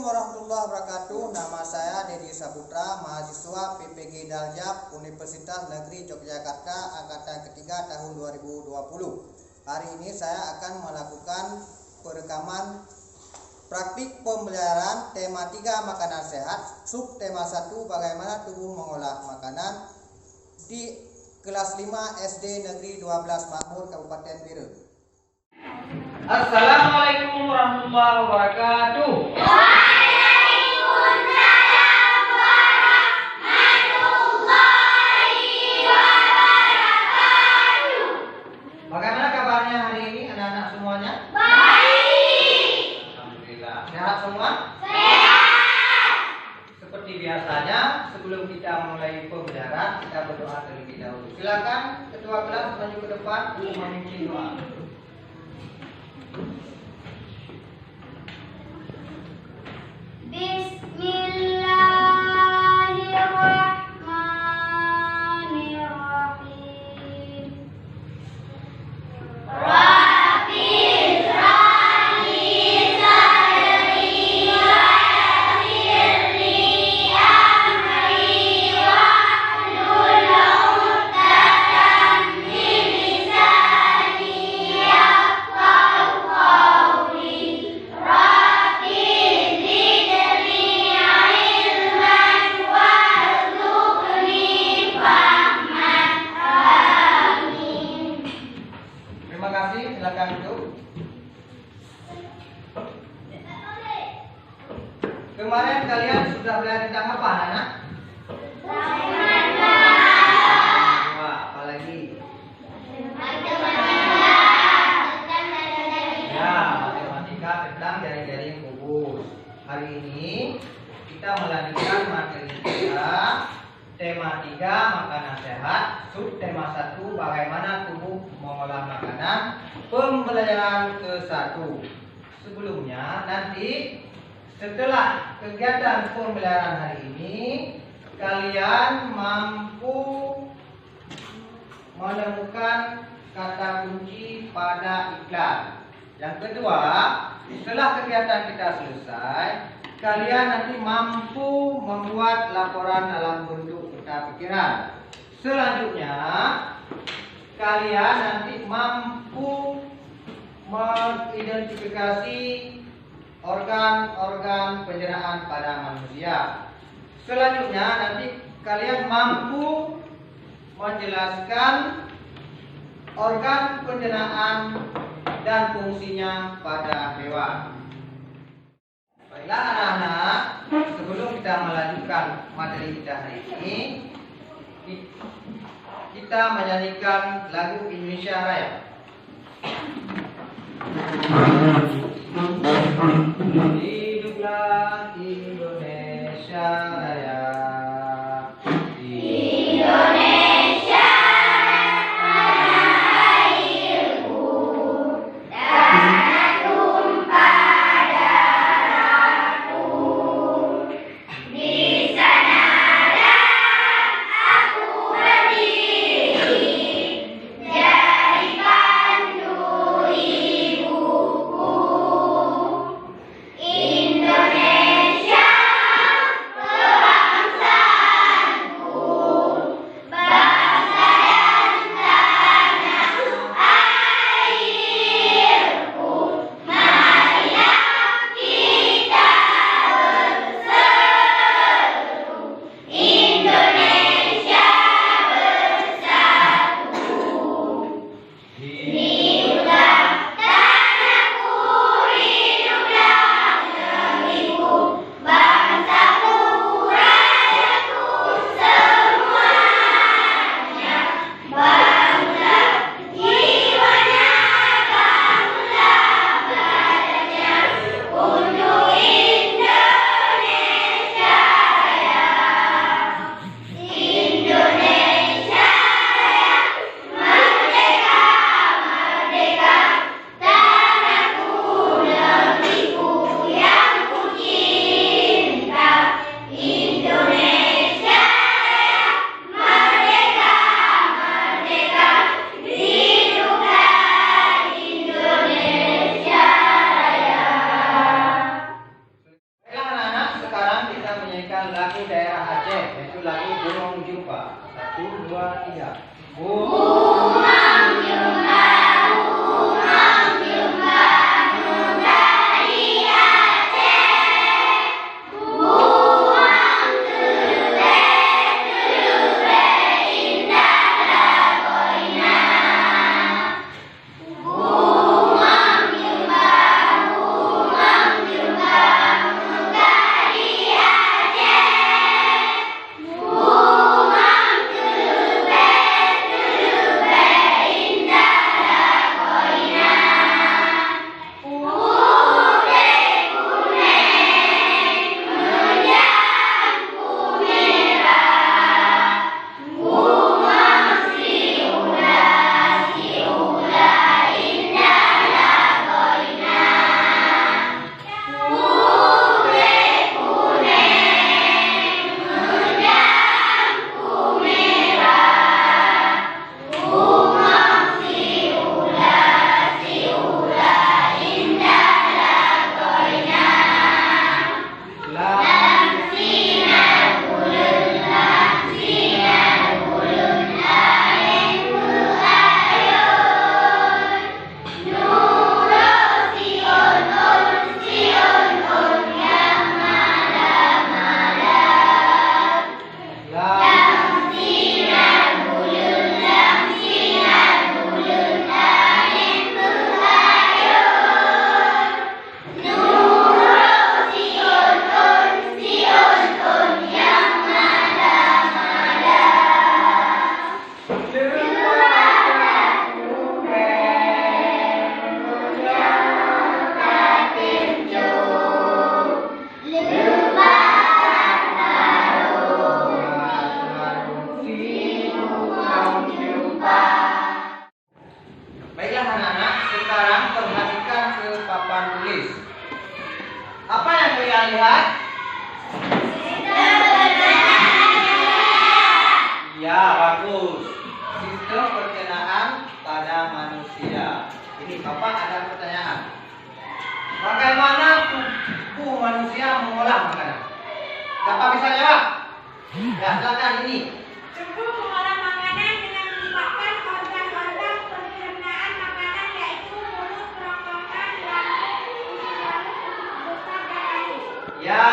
warahmatullahi wabarakatuh. Nama saya Dedi Saputra, mahasiswa PPG Daljab Universitas Negeri Yogyakarta angkatan ketiga tahun 2020. Hari ini saya akan melakukan perekaman praktik pembelajaran tema 3 makanan sehat, sub tema 1 bagaimana tubuh mengolah makanan di kelas 5 SD Negeri 12 Makmur Kabupaten Biren. Assalamualaikum warahmatullahi wabarakatuh. Waalaikumsalam warahmatullahi wabarakatuh. Bagaimana kabarnya hari ini anak-anak semuanya? Baik. Alhamdulillah. Sehat semua? Sehat. Seperti biasanya, sebelum kita mulai pembelajaran, kita berdoa terlebih dahulu. Silakan ketua kelas maju ke depan untuk memimpin doa. Bismillahirrahmanirrahim. Rabbi israhli sadri wa yassir li amri wahlul 'uqdatam min lisani yafqahu qawli. Rabbi zidni ilman warzuqni fahman. Amin. Terima kasih, silakan duduk. Kemarin kalian sudah belajar tentang apa, anak? Wah, apalagi? Ya, matematika tentang jaring-jaring kubus. Hari ini kita melanjutkan materi kita tema 3 makanan sehat, sub tema 1 bagaimana tubuh mengolah makanan, pembelajaran ke-1. Sebelumnya nanti setelah kegiatan pembelajaran hari ini kalian mampu menemukan kata kunci pada iklan. Yang kedua, setelah kegiatan kita selesai, kalian nanti mampu membuat laporan dalam bentuk peta pikiran. Selanjutnya, kalian nanti mampu mengidentifikasi organ-organ pencernaan pada manusia. Selanjutnya, nanti kalian mampu menjelaskan organ pencernaan dan fungsinya pada hewan. Baiklah anak-anak, sebelum kita melanjutkan materi kita hari ini, kita menyanyikan lagu Indonesia Raya. Hiduplah Indonesia Raya. Indonesia tanah airku, tanah tumpah darahku. Di sanalah aku berdiri, jadi pandu ibuku. 2, 3. Baiklah anak-anak, sekarang perhatikan ke papan tulis. Apa yang kalian lihat? Ya, bagus. Sistem pencernaan pada manusia. Ini Bapak ada pertanyaan. Bagaimana tubuh manusia mengolah makanan? Siapa bisa jawab? Ya, silakan ini. Tubuh mengolah makanan dengan melibatkan organ-organ pencernaan makanan yaitu mulut, kerongkongan, lambung, usus halus, usus besar, dan anus. Ya,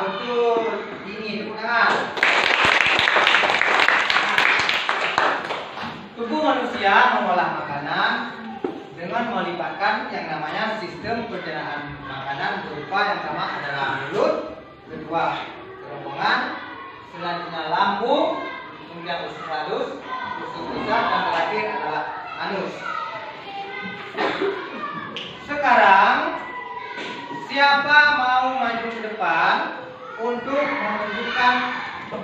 betul. Ini tepuk tangan. Tubuh manusia mengolah makanan dengan melibatkan yang namanya sistem pencernaan makanan berupa yang pertama adalah mulut, kedua kerongkongan, selanjutnya lambung, kemudian usus halus, usus besar, dan terakhir adalah anus. Sekarang siapa mau maju ke depan untuk menunjukkan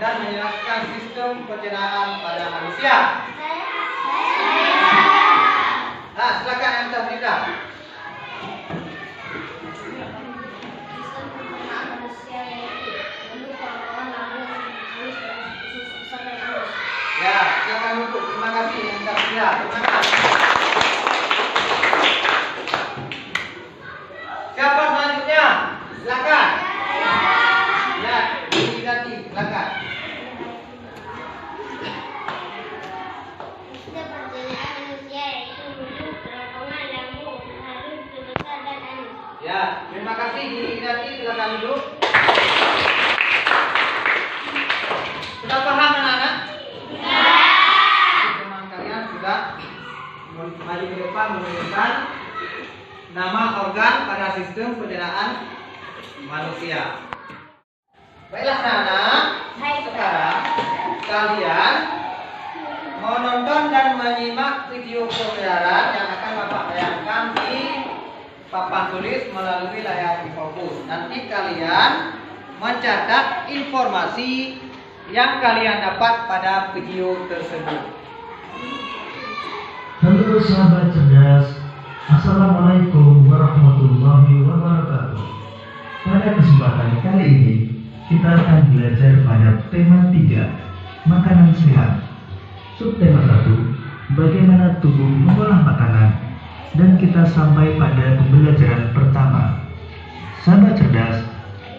dan menjelaskan sistem pencernaan pada manusia? Nah, silakan yang terbuka. Sistem pencernaan manusia yaitu mulut, kerongkongan, lambung, halus, dan usus besar, dan anus. Ya, silakan duduk. Terima kasih yang terbuka. Terima kasih. Siapa selanjutnya? Silakan. Ya, ganti. Silakan. Sistem pencernaan manusia yaitu mulut, kerongkongan, lambung, halus, usus besar, dan anus. Ya, terima kasih. Ganti. Silakan duduk. Sudah paham anak-anak? Teman kalian sudah maju ke depan menunjukkan nama organ pada sistem pencernaan manusia. Baiklah anak-anak, sekarang kalian menonton dan menyimak video pembelajaran yang akan Bapak tayangkan di papan tulis melalui layar fokus. Nanti kalian mencatat informasi yang kalian dapat pada video tersebut. Halo sahabat cerdas, Assalamualaikum warahmatullahi wabarakatuh. Pada kesempatan kali ini kita akan belajar pada tema 3, makanan sehat. Subtema 1, bagaimana tubuh mengolah makanan, dan kita sampai pada pembelajaran pertama. Sahabat cerdas,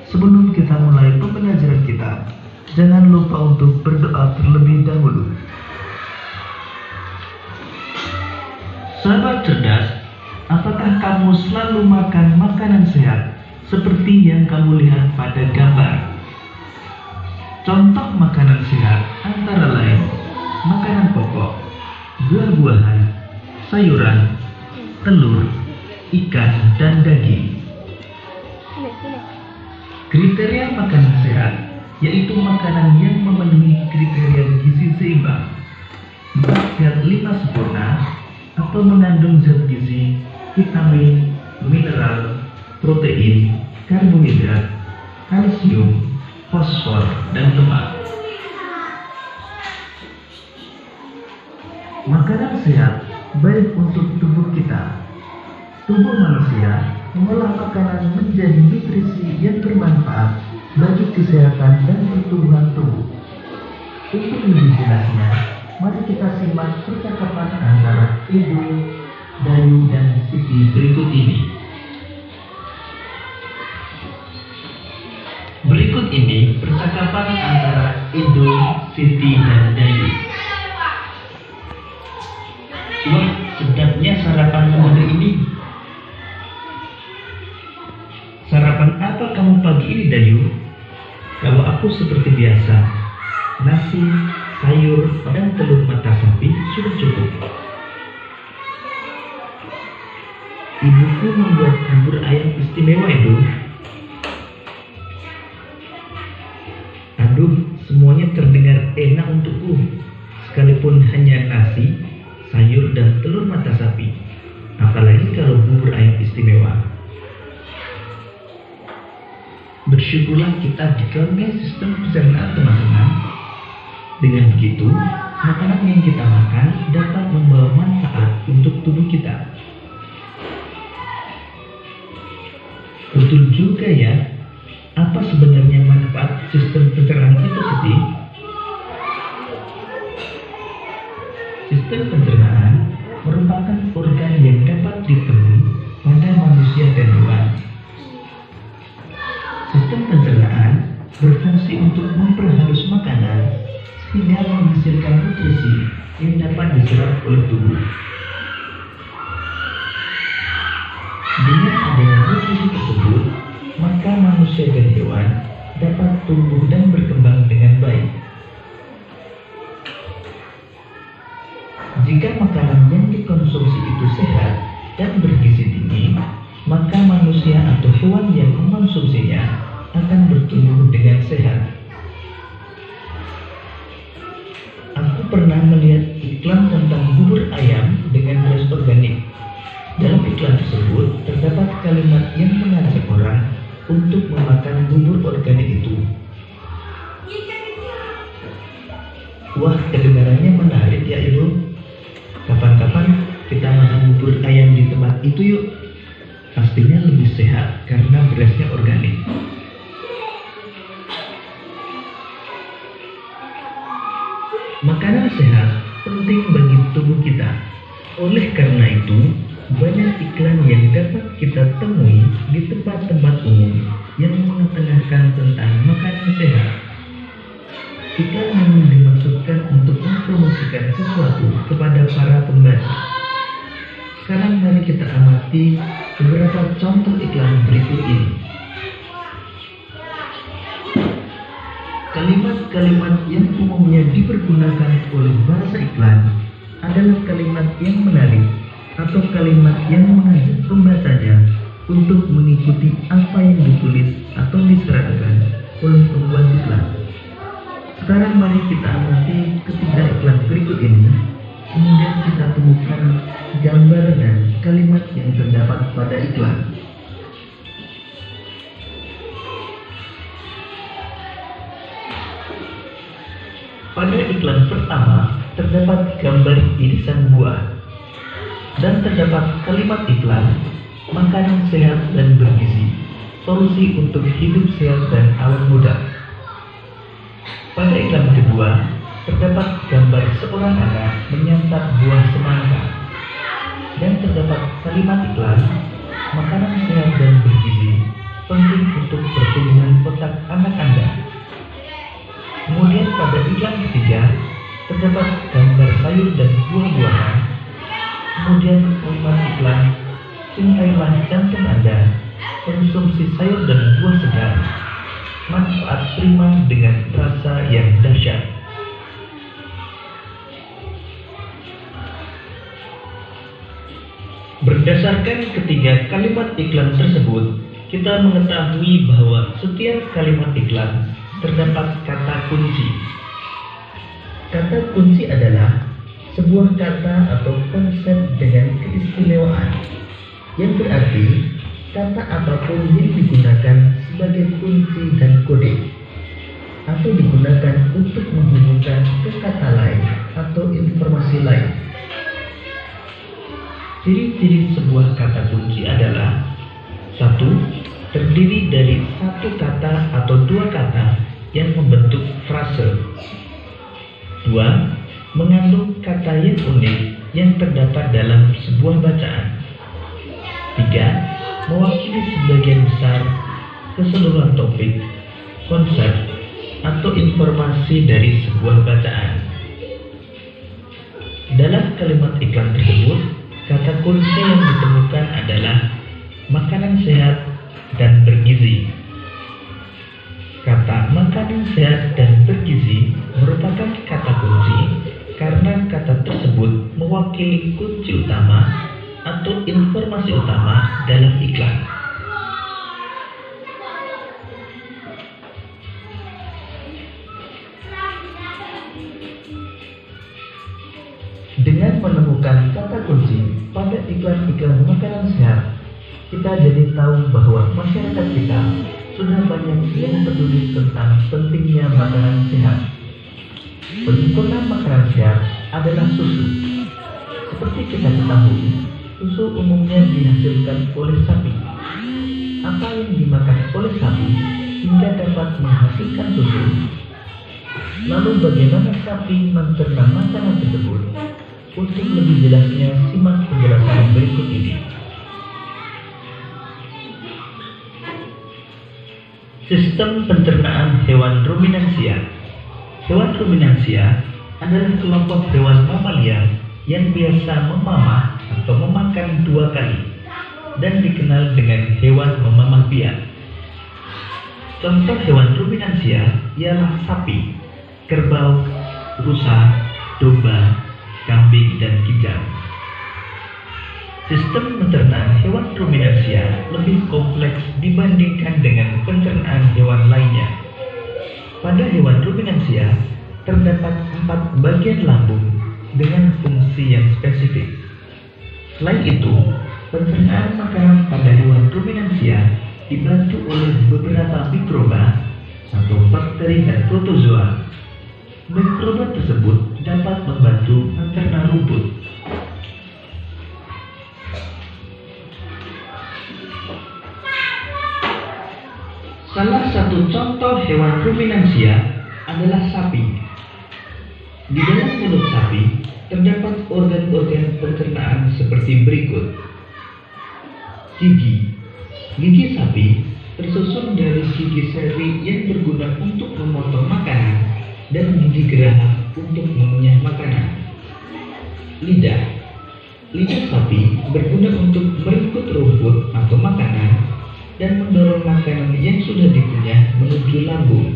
sebelum kita mulai pembelajaran kita, jangan lupa untuk berdoa terlebih dahulu. Sahabat cerdas, apakah kamu selalu makan makanan sehat seperti yang kamu lihat pada gambar? Contoh makanan sehat antara lain makanan pokok, buah-buahan, sayuran, telur, ikan, dan daging. Kriteria makanan sehat yaitu makanan yang memenuhi kriteria gizi seimbang, 4 sehat 5 sempurna, atau mengandung zat gizi, vitamin, mineral, protein, karbohidrat, kalsium, fosfor, dan lemak. Makanan sehat baik untuk tubuh kita. Tubuh manusia mengolah makanan menjadi nutrisi yang bermanfaat bagi kesehatan dan pertumbuhan tubuh. Untuk lebih jelasnya, mari kita simak percakapan antara Edo, Dayu, dan Siti berikut ini. Berikut ini percakapan antara Edo, Siti, dan Dayu. Wah, sedapnya sarapan hari ini. Sarapan apa kamu pagi ini, Dayu? Kalau aku seperti biasa, nasi, sayur, dan telur mata sapi sudah cukup. Ibuku membuat bubur ayam istimewa, Edo. Aduh, semuanya terdengar enak untukku, sekalipun hanya nasi, sayur, dan telur mata sapi. Apalagi kalau bubur ayam istimewa. Bersyukurlah kita dikaruniai sistem pencernaan, teman-teman. Dengan begitu, makanan yang kita makan dapat membawa manfaat untuk tubuh kita. Betul juga ya. Apa sebenarnya manfaat sistem pencernaan itu, Siti? Sistem pencernaan merupakan organ yang dapat ditemui pada manusia dan hewan. Sistem pencernaan berfungsi untuk memperhalus makanan sehingga menghasilkan nutrisi yang dapat diserap oleh tubuh. Dengan adanya nutrisi tersebut, maka manusia dan hewan dapat tumbuh dan berkembang dengan baik. Jika makanan yang dikonsumsi itu sehat dan bergizi tinggi, maka manusia atau hewan yang mengonsumsinya akan bertumbuh dengan sehat. Aku pernah melihat iklan tentang bubur ayam dengan beras organik. Dalam iklan tersebut terdapat kalimat yang mengajak orang untuk memakan bubur organik itu. Wah, kedengarannya menarik ya, Ibu. Kapan-kapan kita makan bubur ayam di tempat itu yuk. Pastinya lebih sehat karena berasnya organik. Makanan sehat penting bagi tubuh kita. Oleh karena itu, banyak iklan yang dapat kita temui di tempat-tempat umum yang mengetengahkan tentang makanan sehat. Iklan memang dimaksudkan untuk mempromosikan sesuatu kepada para pembaca. Sekarang mari kita amati beberapa contoh iklan berikut ini. Kalimat-kalimat yang umumnya dipergunakan oleh bahasa iklan adalah kalimat yang menarik atau kalimat yang mengajak pembacanya untuk mengikuti apa yang ditulis atau diserahkan oleh pembuat iklan. Sekarang mari kita amati ketiga iklan berikut ini, kemudian kita temukan gambar dan kalimat yang terdapat pada iklan. Pada iklan pertama terdapat gambar irisan buah dan terdapat kalimat iklan makanan sehat dan bergizi, solusi untuk hidup sehat dan awet muda. Pada iklan kedua terdapat gambar seorang anak menyantap buah semangka dan terdapat kalimat iklan makanan sehat dan bergizi, penting untuk pertumbuhan otak anak Anda. Kemudian pada iklan ketiga terdapat gambar sayur dan buah-buahan Kemudian kalimat iklan, cintailah jantung Anda, konsumsi sayur dan buah segar, manfaat prima dengan rasa yang dahsyat. Berdasarkan ketiga kalimat iklan tersebut, kita mengetahui bahwa setiap kalimat iklan terdapat kata kunci. Kata kunci adalah sebuah kata atau konsep dengan keistimewaan, yang berarti kata apapun yang digunakan sebagai kunci dan kode, atau digunakan untuk menghubungkan ke kata lain atau informasi lain. Ciri-ciri sebuah kata kunci adalah: 1. Terdiri dari satu kata atau dua kata yang membentuk frase. 2. Mengandung kata yang unik yang terdapat dalam sebuah bacaan. 3. Mewakili sebagian besar keseluruhan topik, konsep, atau informasi dari sebuah bacaan. Dalam kalimat iklan tersebut, kata kunci yang ditemukan adalah makanan sehat dan bergizi. Kata makanan sehat dan bergizi merupakan kata kunci karena kata tersebut mewakili kunci utama atau informasi utama dalam iklan. Dengan menemukan kata kunci pada iklan-iklan makanan sehat, kita jadi tahu bahwa masyarakat kita sudah banyak yang peduli tentang pentingnya makanan sehat. Penyempurna makanan sehat adalah susu. Seperti kita ketahui, susu umumnya dihasilkan oleh sapi. Apa yang dimakan oleh sapi hingga dapat menghasilkan susu? Lalu bagaimana sapi mencerna makanan tersebut? Untuk lebih jelasnya, simak penjelasan berikut ini. Sistem pencernaan hewan ruminansia. Hewan ruminansia adalah kelompok hewan mamalia yang biasa memamah atau memakan dua kali dan dikenal dengan hewan memamah biak. Contoh hewan ruminansia ialah sapi, kerbau, rusa, domba, kambing, dan kijang. Sistem pencernaan hewan ruminansia lebih kompleks dibandingkan dengan pencernaan hewan lainnya. Pada hewan ruminansia terdapat 4 bagian lambung dengan fungsi yang spesifik. Selain itu, pencernaan makanan pada hewan ruminansia dibantu oleh beberapa mikroba atau bakteri dan protozoa. Mikroba tersebut dapat membantu mencerna rumput. Salah satu contoh hewan ruminansia adalah sapi. Di dalam mulut sapi terdapat organ-organ pencernaan seperti berikut. Gigi. Gigi sapi tersusun dari gigi seri yang berguna untuk memotong makanan dan gigi geraham untuk mengunyah makanan. Lidah. Lidah sapi berguna untuk meringkut rumput atau makanan dan mendorong makanan yang sudah dikunyah menuju lambung.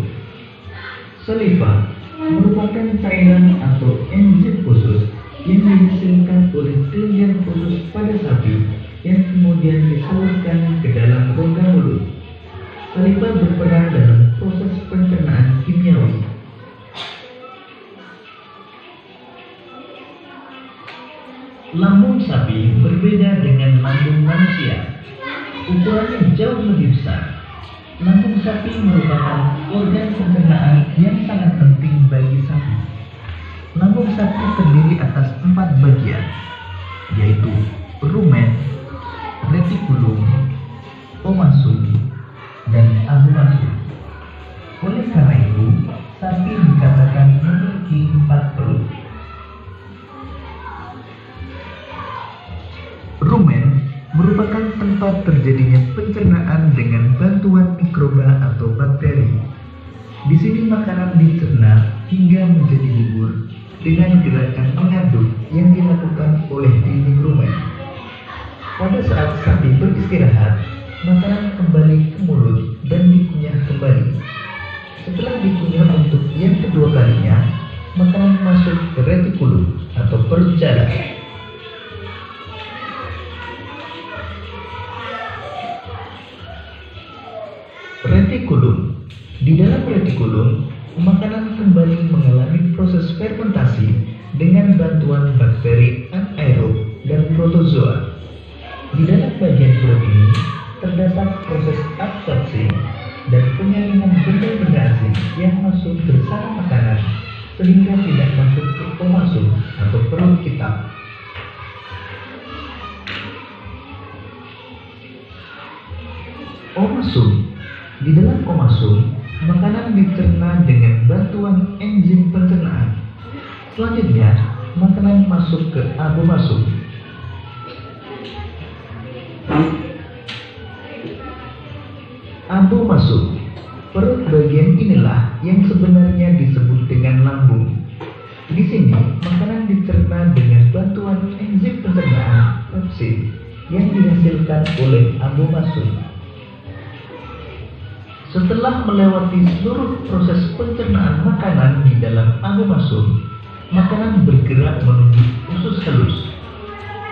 Saliva merupakan cairan atau enzim khusus yang dihasilkan oleh kelenjar khusus pada sapi yang kemudian disalurkan ke dalam rongga mulut. Saliva berperan dalam proses pencernaan kimiawi. Lambung sapi berbeda dengan lambung manusia. Ukurannya jauh lebih besar. Lambung sapi merupakan organ pencernaan yang sangat penting bagi sapi. Lambung sapi terdiri atas 4 bagian, yaitu rumen, retikulum, omasum, dan abomasum. Oleh karena itu, sapi dikatakan memiliki 4 perut. Rumen merupakan tempat terjadinya pencernaan dengan bantuan mikroba atau bakteri. Di sini makanan dicerna hingga menjadi bubur dengan gerakan mengaduk yang dilakukan oleh dinding rumen. Pada saat sapi beristirahat, makanan kembali ke mulut dan dikunyah kembali. Setelah dikunyah untuk yang kedua kalinya, makanan masuk ke retikulum atau perut jalan. Retikulum. Di dalam retikulum, makanan kembali mengalami proses fermentasi dengan bantuan bakteri anaerob dan protozoa. Di dalam bagian perut ini terdapat proses absorpsi dan penyalinan benda-benda asing yang masuk bersama makanan sehingga tidak masuk ke omasum atau perut kita. Omasum. Di dalam omasum, makanan dicerna dengan bantuan enzim pencernaan. Selanjutnya, makanan masuk ke abomasum. Abomasum. Perut bagian inilah yang sebenarnya disebut dengan lambung. Di sini, makanan dicerna dengan bantuan enzim pencernaan pepsin yang dihasilkan oleh abomasum. Setelah melewati seluruh proses pencernaan makanan di dalam abomasum, makanan bergerak menuju usus halus.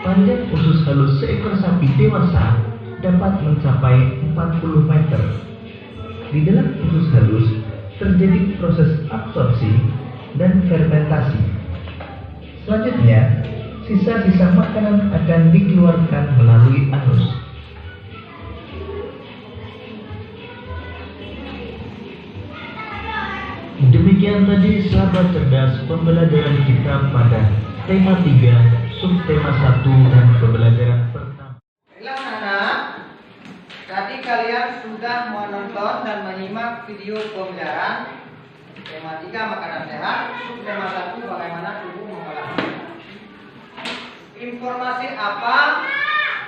Panjang usus halus seekor sapi dewasa dapat mencapai 40 meter. Di dalam usus halus terjadi proses absorpsi dan fermentasi. Selanjutnya, sisa-sisa makanan akan dikeluarkan melalui anus. Demikian tadi sahabat cerdas pembelajaran kita pada tema 3, subtema 1 dan pembelajaran pertama. Baiklah anak, tadi kalian sudah menonton dan menyimak video pembelajaran tema 3 makanan sehat, subtema 1 bagaimana tubuh mengolah makanan. Informasi apa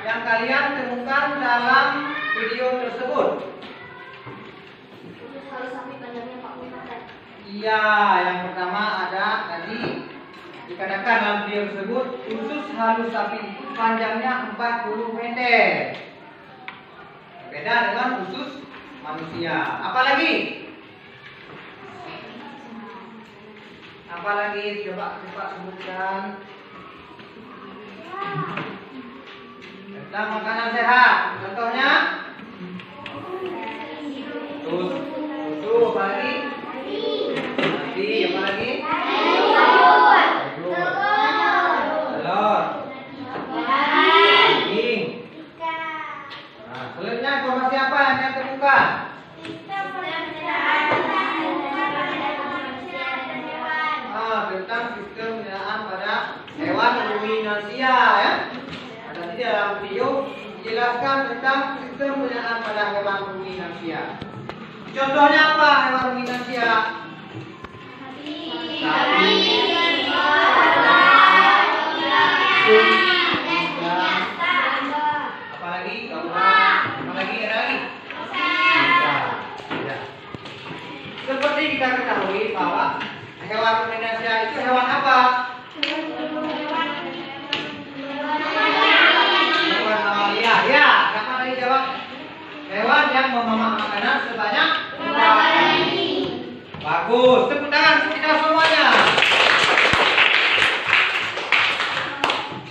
yang kalian temukan dalam video tersebut? Iya, yang pertama ada tadi dikatakan dalam video tersebut usus halus sapi itu panjangnya 40 meter. Beda dengan usus manusia. Apalagi? Apalagi coba sebutkan. Tentang makanan sehat. Contohnya? Susu, apalagi? Nasi, apa lagi? Telur. Daging. Nah, selanjutnya informasi apa yang kalian temukan? Tentang sistem penyeraan pada hewan ruminansia ya. Ada di dalam video dijelaskan tentang sistem penyeraan pada hewan ruminansia. Contohnya apa hewan ruminansia? Sapi, apalagi ada lagi? Ya. Seperti kita ketahui bahwa hewan ruminansia itu hewan apa? Hewan mamalia. Ya, siapa tadi jawab? Hewan yang memakan makanan sebanyak 2 kali. Bagus, tepuk tangan untuk kita semuanya.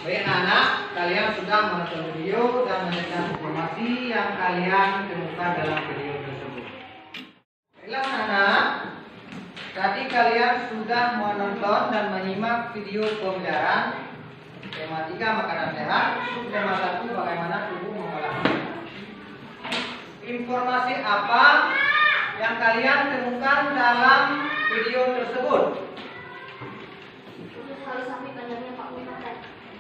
Baik anak, kalian sudah menonton video dan mendengar informasi yang kalian temukan dalam video tersebut. Baiklah anak, tadi kalian sudah menonton dan menyimak video pembelajaran tema 3 makanan sehat, subtema 1 bagaimana tubuh mengolah makanan. Informasi apa yang kalian temukan dalam video tersebut? Usus halus sapi panjangnya 40 meter.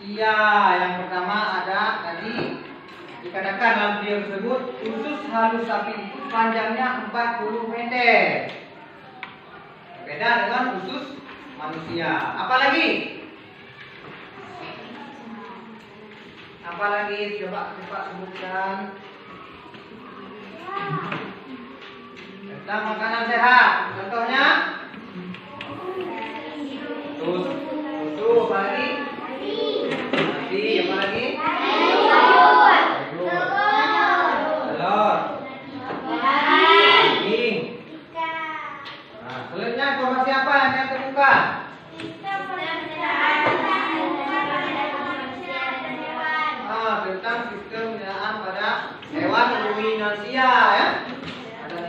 Iya, yang pertama ada tadi dikatakan dalam video tersebut usus halus sapi itu panjangnya 40 meter. Beda dengan usus manusia. Apalagi? Apalagi coba sebutkan. Tentang makanan sehat. Contohnya? Susu, apalagi?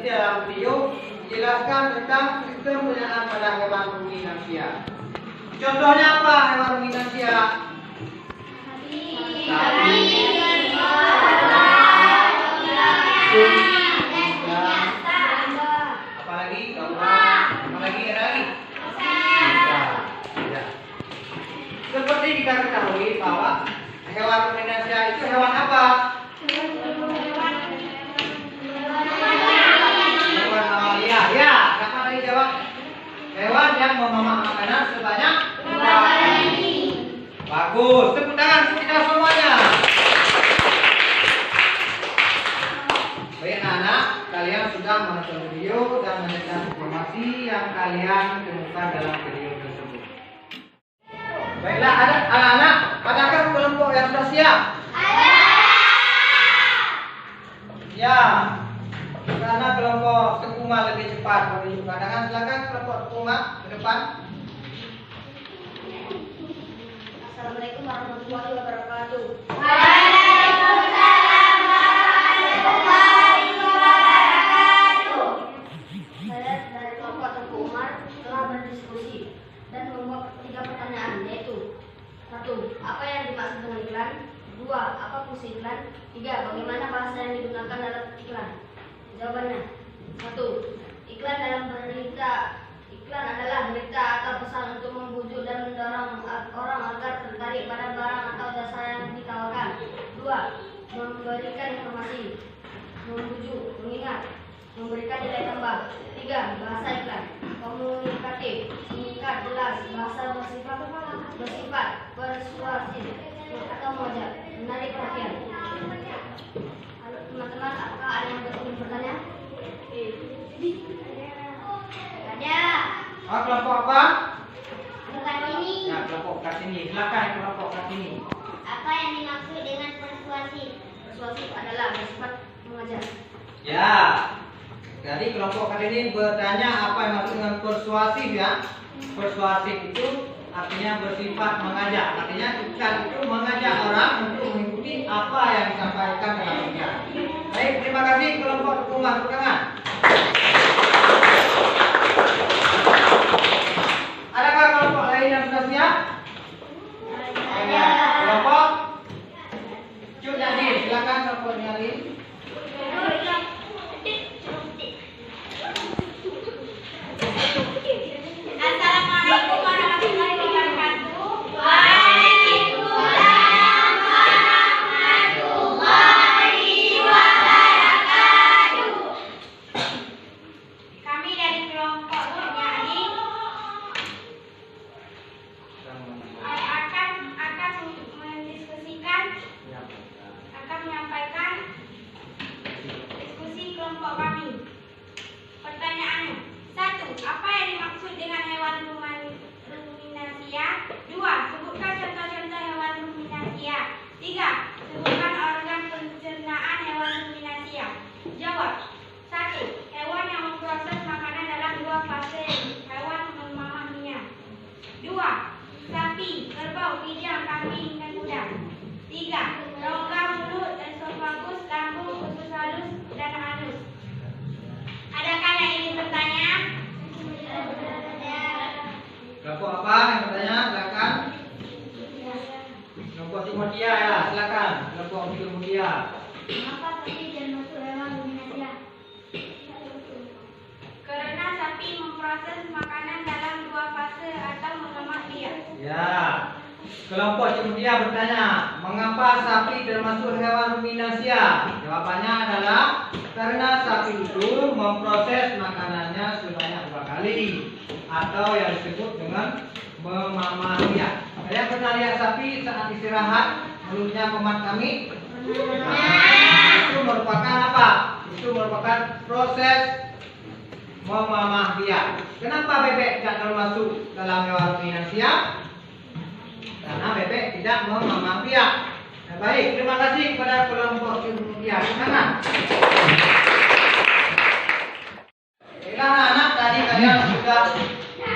dalam video menjelaskan tentang sistem penyalaan pada hewan ruminansia. Contohnya apa hewan ruminansia? Sapi, apalagi kawan, apalagi ada lagi. Ya. Seperti kita ketahui bahwa hewan ruminansia itu hewan apa? Hewan mamalia. Ya, siapa tadi jawab? Hewan yang memamak makanan sebanyak 2 kali. Bagus, tepuk tangan kita semuanya. Baik anak-anak, kalian sudah menonton video dan mendengar informasi yang kalian temukan dalam video tersebut. Baiklah, ada anak-anak, adakah kelompok yang sudah siap? Ya, karena kelompok Tekuma lebih cepat menunjuk pandangan, silakan kelompok Tekuma ke depan. Assalamualaikum warahmatullahi wabarakatuh. Saya dari kelompok Tengku Umar telah berdiskusi dan membuat 3 pertanyaan, yaitu 1. Apa yang dimaksud dengan iklan? 2. Apa fungsi iklan? 3. Bagaimana bahasa yang digunakan dalam iklan? Jawabannya: 1. Iklan dalam berita. Iklan adalah berita atau pesan untuk membujuk dan mendorong orang agar tertarik pada barang atau jasa yang ditawarkan. 2. Memberikan informasi, membujuk, mengingat, memberikan nilai tambah. 3. Bahasa iklan komunikatif, singkat, jelas, bahasa bersifat persuasif atau mengajak, menarik perhatian. Halo teman-teman, apakah ada yang ingin bertanya? Ada. Kelompok apa? Kartini. Ya, kelompok Kartini. Silakan kelompok Kartini. Apa yang dimaksud dengan persuasif? Persuasif adalah bersifat mengajak. Ya. Jadi kelompok Kartini bertanya apa yang maksud dengan persuasif ya? Persuasif itu artinya bersifat mengajak. Artinya iklan itu mengajak orang untuk mengikuti apa yang disampaikan dalam iklan. Baik, terima kasih kelompok Tekuma, tepuk tangan. Adakah kelompok lain yang sudah siap? Ada. Kelompok Cuk Nyadin, silakan kelompok Nyadin. Assalamualaikum warahmatullahi wabarakatuh. Waalaikumsalam warahmatullahi wabarakatuh. Kami dari kelompok penyanyi akan mendiskusikan, akan menyampaikan diskusi kelompok kami. Pertanyaannya: 1. Apa yang dimaksud dengan hewan ruminansia? 2. Sebutkan contoh-contoh hewan ruminansia. 3. Sebutkan organ pencernaan hewan ruminansia. Jawab. 1. Hewan yang memproses makanan dalam 2 fase hewan memamahnya. 2. Sapi, kerbau, kijang, kambing, dan kuda. 3. Rongga mulut, esofagus, lambung, usus halus, dan anus. Adakah yang ingin bertanya? Kelompok apa yang bertanya? Silakan. Kelompok Timotia ya, silakan. Kelompok Timotia. Mengapa sapi dan masuk hewan ruminansia? Karena sapi memproses makanan dalam 2 fase atau mengemas dia. Ya. Kelompok Timotia bertanya, mengapa sapi termasuk hewan ruminansia? Jawabannya adalah karena sapi itu memproses makanannya sebanyak 2 kali atau yang disebut dengan memamahnya. Kalian pernah lihat sapi saat istirahat mulutnya pemat kami? Itu merupakan apa? Itu merupakan proses memamah dia. Kenapa bebek tidak termasuk dalam hewan ruminansia? Karena bebek tidak memamah dia. Nah, baik, terima kasih kepada kelompok Timotia. Silakan. Baiklah anak-anak, tadi kalian sudah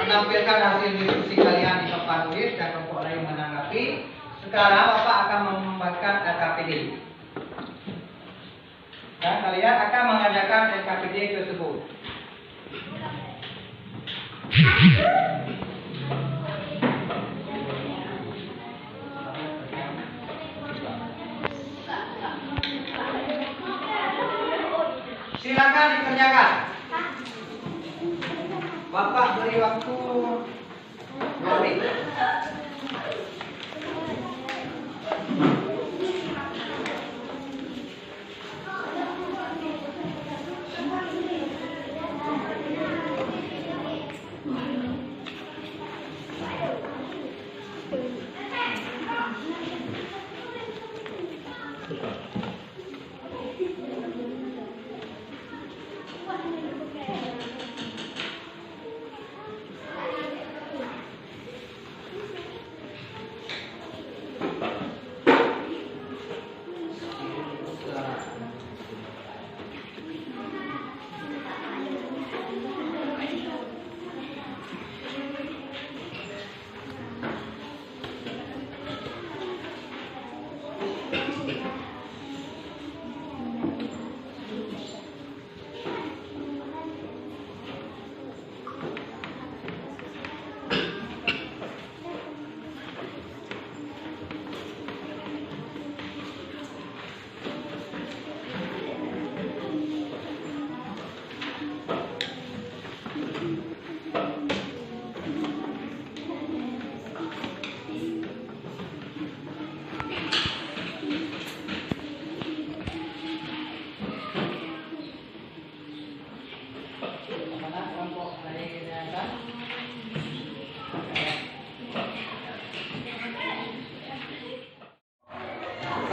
menampilkan hasil diskusi kalian di tempat tulis dan kelompok lain menanggapi. Sekarang Bapak akan membuatkan LKPD. Dan kalian akan mengerjakan SKPD tersebut. Silakan dikerjakan. Bapak beri waktu 2 menit.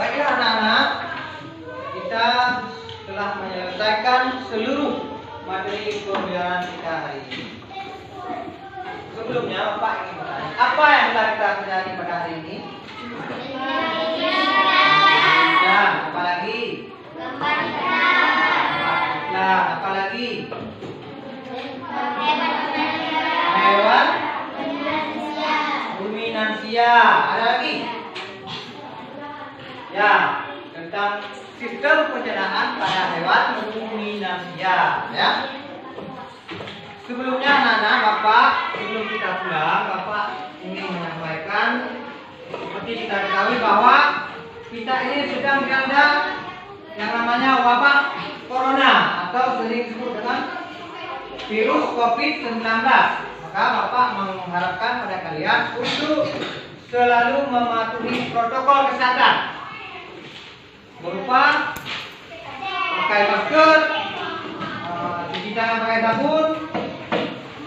Baiklah anak-anak, kita telah menyelesaikan seluruh materi pembelajaran kita hari ini. Sebelumnya Bapak ingin bertanya, apa yang telah kita pelajari pada hari ini? Ya, apa lagi? Nah, apa lagi? Hewan ruminansia. Ada lagi? Ya, tentang sistem pencernaan pada hewan ruminansia. Ya. Sebelumnya anak-anak, Bapak sebelum kita pulang, Bapak ingin menyampaikan seperti kita ketahui bahwa kita ini sedang dilanda yang namanya wabah corona atau sering disebut dengan virus COVID-19. Maka Bapak mengharapkan pada kalian untuk selalu mematuhi protokol kesehatan berupa pakai masker, cuci tangan pakai sabun,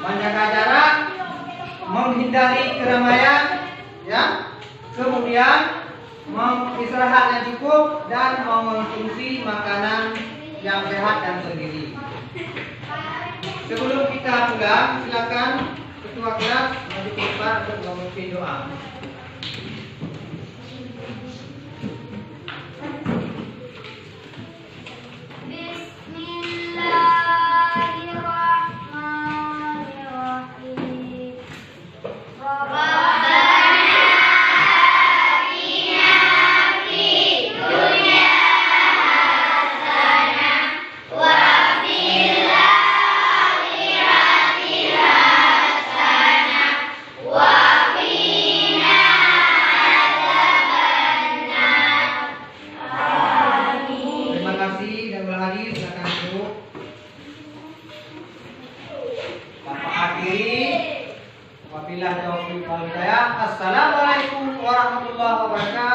menjaga jarak, menghindari keramaian, ya. Kemudian istirahat yang cukup dan mengonsumsi makanan yang sehat dan bergizi. Sebelum kita pulang, silakan ketua kelas maju ke depan untuk memimpin doa. Wabillahi taufiq wal hidayah. Assalamualaikum warahmatullahi wabarakatuh.